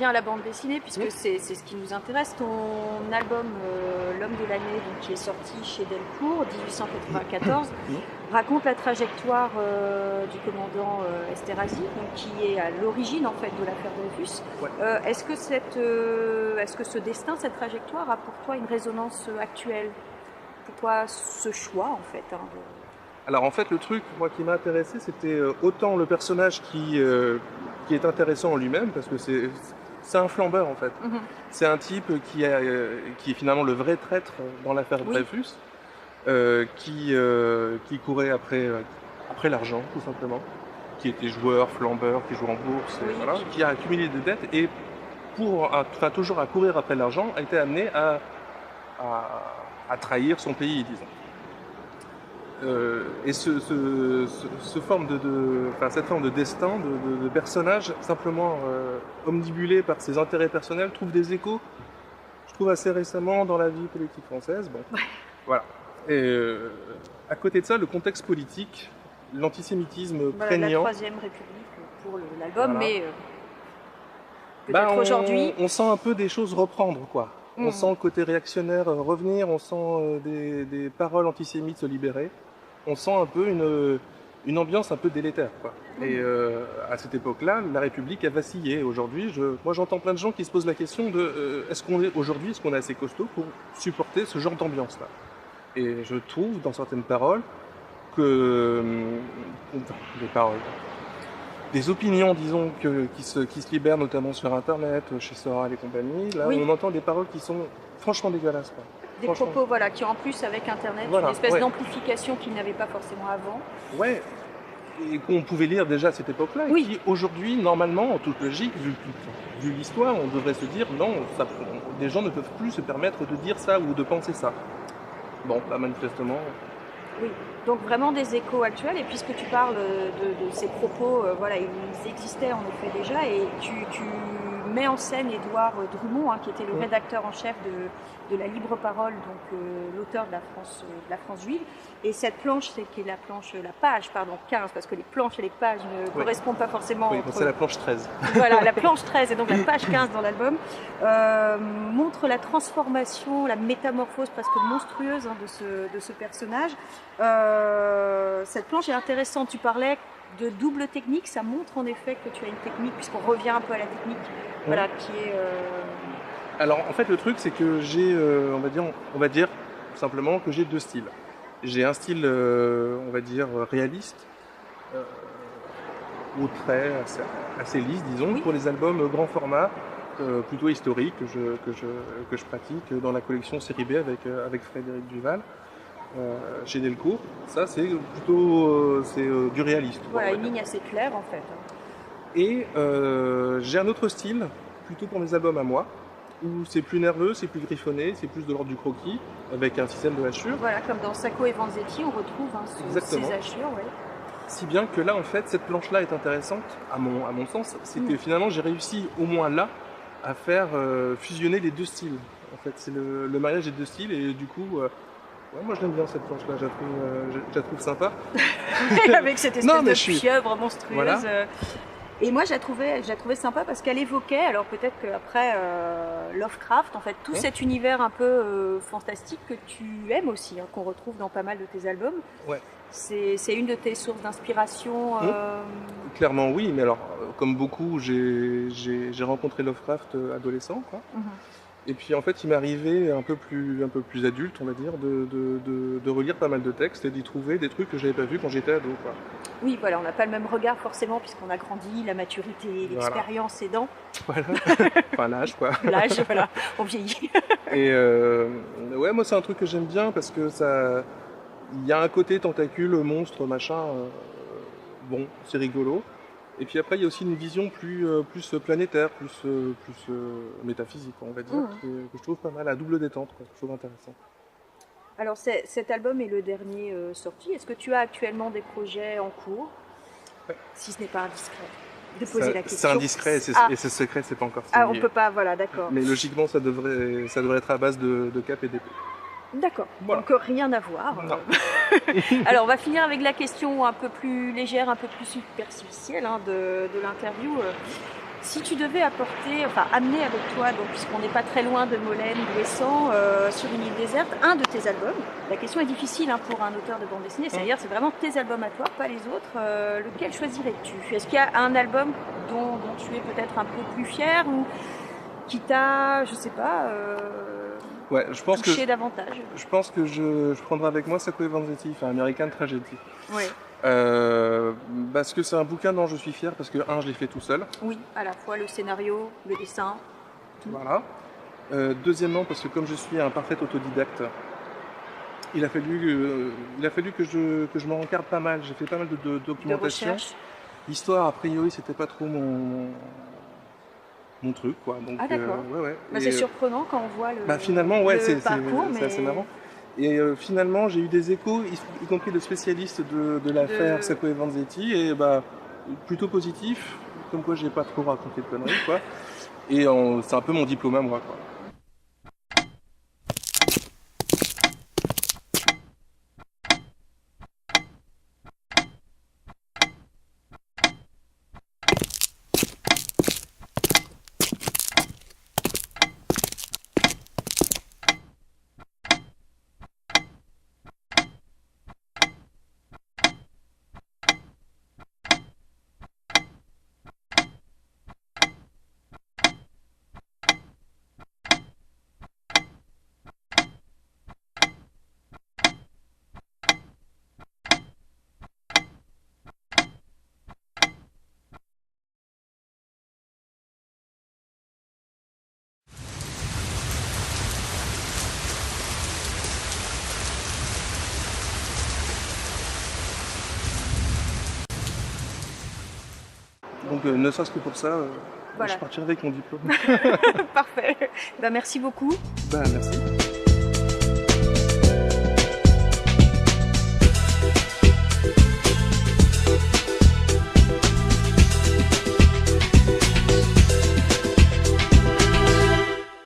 revient à la bande dessinée, puisque c'est ce qui nous intéresse. Ton album L'Homme de l'année, donc, qui est sorti chez Delcourt, 1894, raconte la trajectoire du commandant Esterhazy, donc, qui est à l'origine en fait de l'affaire Dreyfus. Est-ce que ce destin, cette trajectoire a pour toi une résonance actuelle? Pourquoi ce choix en fait Alors en fait, le truc moi qui m'a intéressé, c'était autant le personnage qui est intéressant en lui-même, parce que c'est un flambeur en fait. C'est un type qui est finalement le vrai traître dans l'affaire Dreyfus, qui courait après l'argent tout simplement, qui était joueur, flambeur, qui jouait en bourse, et voilà, qui a accumulé des dettes et toujours à courir après l'argent, a été amené à trahir son pays, disons. Et cette forme de destin, de personnage simplement omnibulé par ses intérêts personnels, trouve des échos, je trouve, assez récemment dans la vie politique française. Bon, voilà. Et à côté de ça, le contexte politique, l'antisémitisme prégnant. La Troisième République pour l'album, mais peut-être aujourd'hui... On sent un peu des choses reprendre, quoi. On sent le côté réactionnaire revenir, on sent des paroles antisémites se libérer. On sent un peu une ambiance un peu délétère, quoi. Et à cette époque-là, la République a vacillé. Aujourd'hui, moi j'entends plein de gens qui se posent la question de est-ce qu'on est assez costaud pour supporter ce genre d'ambiance-là? Et je trouve dans certaines paroles des opinions, disons, qui se libèrent notamment sur Internet, chez Soral et compagnie. Là, on entend des paroles qui sont franchement dégueulasses, quoi. Des propos, qui en plus avec Internet, une espèce d'amplification qu'ils n'avaient pas forcément avant. Ouais, et qu'on pouvait lire déjà à cette époque-là, et qui aujourd'hui, normalement, en toute logique, vu l'histoire, on devrait se dire non, des gens ne peuvent plus se permettre de dire ça ou de penser ça. Bon, manifestement... Oui, donc vraiment des échos actuels, et puisque tu parles de ces propos, ils existaient en effet déjà, et tu mets en scène Édouard Drumont, qui était le rédacteur en chef de la Libre Parole, donc l'auteur de la France juive, et cette planche, qui est la page 15, parce que les planches et les pages ne correspondent pas forcément. Oui, c'est la planche 13. Voilà, la planche 13 et donc la page 15 dans l'album montre la transformation, la métamorphose presque monstrueuse de ce personnage. Cette planche est intéressante, tu parlais de double technique, ça montre en effet que tu as une technique, puisqu'on revient un peu à la technique, qui est... Alors en fait le truc c'est que j'ai, on va dire simplement que j'ai deux styles. J'ai un style, on va dire, réaliste, au trait assez lisse, disons, pour les albums grand format, plutôt historiques, que je pratique dans la collection Série B avec Frédéric Duval. Chez Delcourt, ça c'est plutôt du réaliste. Voilà, une ligne assez claire en fait. Et j'ai un autre style, plutôt pour mes albums à moi, où c'est plus nerveux, c'est plus griffonné, c'est plus de l'ordre du croquis, avec un système de hachure. Voilà, comme dans Sacco et Vanzetti, on retrouve ces hachures. Si bien que là, en fait, cette planche-là est intéressante, à mon sens, c'est que finalement j'ai réussi au moins là à faire fusionner les deux styles. En fait, c'est le mariage des deux styles, et du coup... moi je l'aime bien cette planche-là, je la trouve sympa. Avec cette espèce de pieuvre monstrueuse. Voilà. Et moi je la trouvais sympa parce qu'elle évoquait, alors peut-être qu'après Lovecraft, en fait, tout cet univers un peu fantastique que tu aimes aussi, qu'on retrouve dans pas mal de tes albums. Ouais. C'est une de tes sources d'inspiration. Clairement oui, mais alors comme beaucoup, j'ai rencontré Lovecraft adolescent, quoi. Et puis en fait, il m'est arrivé un peu plus adulte, on va dire, de relire pas mal de textes et d'y trouver des trucs que j'avais pas vus quand j'étais ado, quoi. Oui, voilà, on n'a pas le même regard forcément puisqu'on a grandi, la maturité, l'expérience aidant. Voilà. Enfin l'âge, quoi. L'âge, voilà, on vieillit. Et moi c'est un truc que j'aime bien parce que il y a un côté tentacule, monstre, machin. Bon, c'est rigolo. Et puis après, il y a aussi une vision plus planétaire, plus métaphysique, on va dire, que je trouve pas mal, à double détente, quoi. Je trouve intéressant. Alors, cet album est le dernier sorti. Est-ce que tu as actuellement des projets en cours? Si ce n'est pas indiscret de poser la question. C'est indiscret et c'est secret, c'est pas encore signé. Ah, on peut pas, voilà, d'accord. Mais logiquement, ça devrait être à base de cap et d'épée. D'accord, voilà. Donc rien à voir. Alors on va finir avec la question un peu plus légère, un peu plus superficielle de l'interview. Si tu devais amener avec toi, donc puisqu'on n'est pas très loin de Molène, Ouessant, sur une île déserte, un de tes albums, la question est difficile pour un auteur de bande dessinée, c'est-à-dire c'est vraiment tes albums à toi, pas les autres, lequel choisirais-tu? Est-ce qu'il y a un album dont tu es peut-être un peu plus fier ou qui t'a, je sais pas, Ouais, touché davantage? Je pense que je prendrai avec moi Sacco et Vanzetti, enfin American Tragedy. Oui. Parce que c'est un bouquin dont je suis fier, parce que je l'ai fait tout seul. Oui, à la fois le scénario, le dessin. Tout. Voilà. Deuxièmement, parce que comme je suis un parfait autodidacte, il a fallu que je m'en regarde pas mal. J'ai fait pas mal de documentation. L'histoire, a priori, c'était pas trop mon truc, quoi. Donc, d'accord. Ouais. C'est surprenant quand on voit le, finalement, le parcours. C'est assez marrant. Et finalement, j'ai eu des échos, y compris de spécialistes de l'affaire Sacco et Vanzetti, et plutôt positifs, comme quoi j'ai pas trop raconté de conneries, quoi. Et c'est un peu mon diplôme à moi, quoi. Donc ne serait-ce que pour ça, voilà. Je partirai avec mon diplôme. Parfait. Merci beaucoup. Merci.